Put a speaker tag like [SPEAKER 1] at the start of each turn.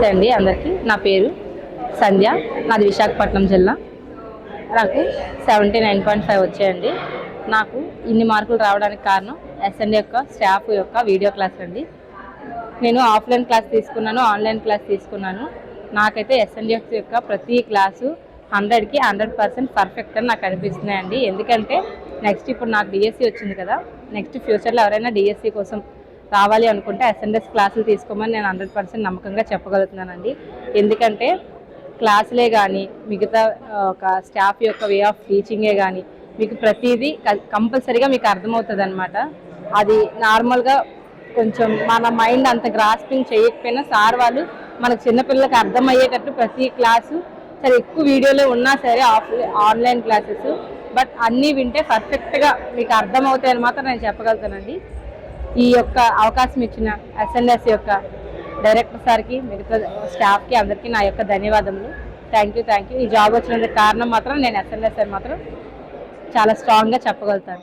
[SPEAKER 1] నమస్తే అండి అందరికీ. నా పేరు సంధ్య, నాది విశాఖపట్నం జిల్లా. నాకు 79.5 వచ్చాయండి. నాకు ఇన్ని మార్కులు రావడానికి కారణం ఎస్ఎండి యొక్క స్టాఫ్ యొక్క వీడియో క్లాస్ అండి. నేను ఆఫ్లైన్ క్లాస్ తీసుకున్నాను, ఆన్లైన్ క్లాస్ తీసుకున్నాను. నాకైతే ఎస్ఎండిఎఫ్ యొక్క ప్రతి క్లాసు 100కి 100% పర్ఫెక్ట్ అని నాకు అనిపిస్తున్నాయండి. ఎందుకంటే నెక్స్ట్ ఇప్పుడు నాకు డిఎస్సి వచ్చింది కదా, నెక్స్ట్ ఫ్యూచర్లో ఎవరైనా డిఎస్సి కోసం రావాలి అనుకుంటే ఎస్ఎండిఎస్ క్లాసులు తీసుకోమని నేను 100% నమ్మకంగా చెప్పగలుగుతున్నానండి. ఎందుకంటే క్లాసులే కానీ మిగతా ఒక స్టాఫ్ యొక్క వే ఆఫ్ టీచింగే కానీ మీకు ప్రతిదీ కంపల్సరీగా మీకు అర్థమవుతుంది అనమాట. అది నార్మల్గా కొంచెం మన మైండ్ అంత గ్రాస్పింగ్ చేయకపోయినా సార్ వాళ్ళు మనకు చిన్నపిల్లలకు అర్థమయ్యేటట్టు ప్రతి క్లాసు సరే ఎక్కువ వీడియోలో ఉన్నా సరే ఆన్లైన్ క్లాసెస్ బట్ అన్నీ వింటే పర్ఫెక్ట్గా మీకు అర్థమవుతాయని మాత్రం నేను చెప్పగలుగుతానండి. ఈ యొక్క అవకాశం ఇచ్చిన ఎస్ఎన్ఎస్ యొక్క డైరెక్టర్ సార్కి, మిగతా స్టాఫ్కి అందరికీ నా యొక్క ధన్యవాదములు. Thank you. ఈ జాబ్ వచ్చినందుకు కారణం మాత్రం నేను ఎస్ఎన్ఎస్ అని మాత్రం చాలా స్ట్రాంగ్గా చెప్పగలుగుతాను.